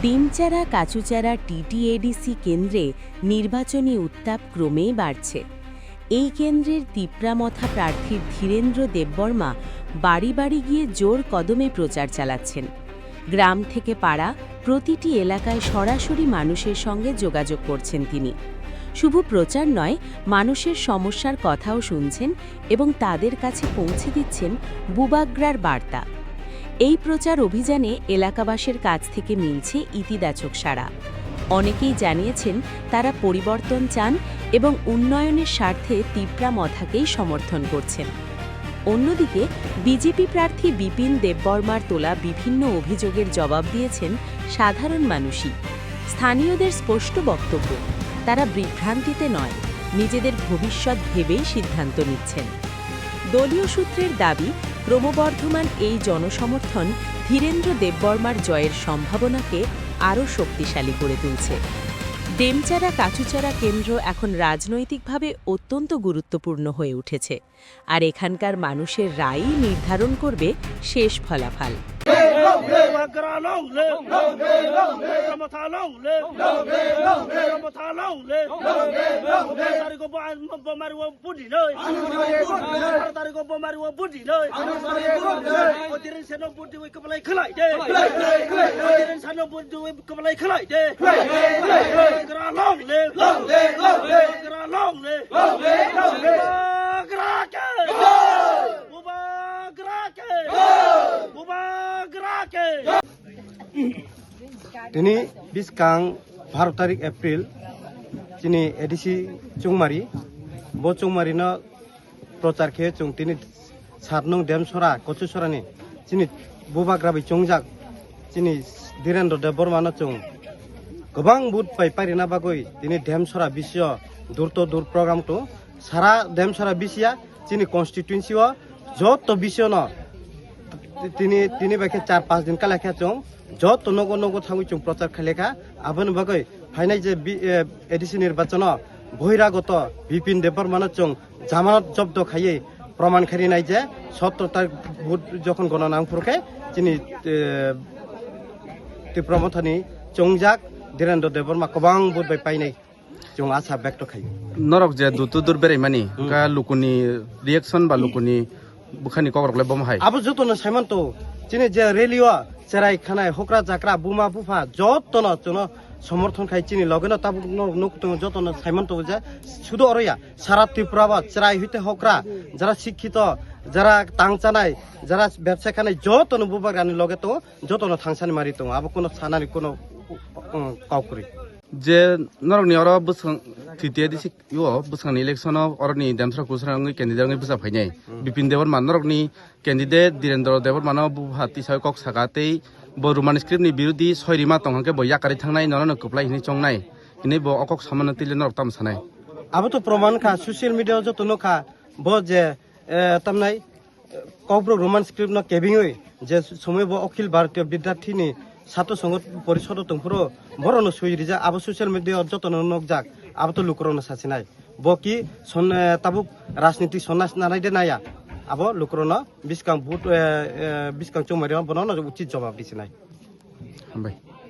ডিমচারা কাচুচারা TTADC কেন্দ্রে নির্বাচনী উত্তাপ ক্রমেই বাড়ছে। এই কেন্দ্রের তিপ্রামথা প্রার্থী ধীরেন্দ্র দেববর্মা বাড়ি বাড়ি গিয়ে জোর কদমে প্রচার চালাচ্ছেন। গ্রাম থেকে পাড়া প্রতিটি এলাকায় সরাসরি মানুষের সঙ্গে যোগাযোগ করছেন তিনি। শুধু প্রচার নয়, মানুষের সমস্যার কথাও শুনছেন এবং তাদের কাছে পৌঁছে দিচ্ছেন বুবাগ্রার বার্তা। এই প্রচার অভিযানে এলাকাবাসীর কাছ থেকে মিলছে ইতিবাচক সাড়া। অনেকেই জানিয়েছেন তারা পরিবর্তন চান এবং উন্নয়নের স্বার্থে তিপ্রামথাকেই সমর্থন করছেন। অন্যদিকে বিজেপি প্রার্থী বিপিন দেববর্মার তোলা বিভিন্ন অভিযোগের জবাব দিয়েছেন সাধারণ মানুষই। স্থানীয়দের স্পষ্ট বক্তব্য, তারা বিভ্রান্তিতে নয়, নিজেদের ভবিষ্যৎ ভেবেই সিদ্ধান্ত নিচ্ছেন। দলীয় সূত্রের দাবি, ক্রমবর্ধমান এই জনসমর্থন ধীরেন্দ্র দেববর্মার জয়ের সম্ভাবনাকে আরও শক্তিশালী করে তুলছে। ডেমচারা কাচুচারা কেন্দ্র এখন রাজনৈতিকভাবে অত্যন্ত গুরুত্বপূর্ণ হয়ে উঠেছে, আর এখানকার মানুষের রায়ই নির্ধারণ করবে শেষ ফলাফল। Ini biskang 12 tarik April ini edisi Cungmari bo Cungmari no prochar khe chung tini sarnong dem sora kochu sora ni ini bubagrabi chungjak ini Dhirendra Deborma no chung gobang bud pai parina bagoi ini dem sora bisyo durto dur program to sara dem sora bisya ini constituency o joto bisyo no tini baikhe 4-5 din kala kha chung যত নগো নগো থাঙ্গি চুং প্রচার খালেখা আবন বাগৈ ফাইনাই যে ADC নির্বাচন বহিরাগত বিপিন দেববর্মা চুং জামানত জব্দ খাইয়ে প্রমাণ খারি নাই যে 17 তারিখ ভোট যখন গণনা ফুরকে তিনি তিপ্রামথানি চংজাক ধীরেন্দ্র দেববর্মা কবাং ভোট বাই পাইনাই চুং আশা ব্যক্ত খাই নরক যে দুতু দূর বেরাইমানি কা লুকুনি রিঅ্যাকশন বা লুকুনি বুখানি কবরকলে বম হাই আবো যতন সাইমন্ত চিনি যে রেলিও চেরাই খানায় হকরা জাকরা বুমা বুফা যতন চুন সমর্থন খাই চিনি লগেন তাবুক নকুতং যতন সাইমন্ত যে শুধু অরয়া সারা ত্রিপুরা চেরাই হইতে হকরা যারা শিক্ষিত যারা তাংচানাই যারা ব্যবসা খানায় যতন বুবাগানি লগে তো যতন থাংসানি মারি তো আবো কোনো সানানি কোনো কাউকরি যে নরকনি অর বসং টিটিএডিসি ইউ বসং ইলেকশন অরনি দেমসরা কুসরাঙ্গি ক্যান্ডিডেট বুসা ফাইনাই বিপিন দেববর্মা নরকনি ক্যান্ডিডেট ধীরেন্দ্র দেববর্মা বুহাতি সাই কক সাগাতেই বরুমান স্ক্রিপ্টনি বিরোধী সয়রিমা তংহাকে বয়াকারি থাংনাই নরন কুপলাই হিনি চংনাই ইনি ব অকক সামানতিলে নরক তাম সানাই আবো তো প্রমাণ খা সোশ্যাল মিডিয়া যতন খা ব যে তামনাই কব্র রোমান স্ক্রিপ্ট ন কেবিং যে সময় ব অখিল ভারতীয় বিদ্যার্থীনি ছাত্র সংঘ পরিষদ তংফুরো বরনো সুইরিজা আবো সোশ্যাল মিডিয়া যতন নকজাক আবো তো লুকরনো সাসিনাই বকি তাবুক রাজনীতি সন্ন্যাস নানাই দে নায়া আবো লুকরনো বিস্কাং ভোট বিস্কাং চৌমারি বননো উচিত জবাব দিছিনাই হামবাই।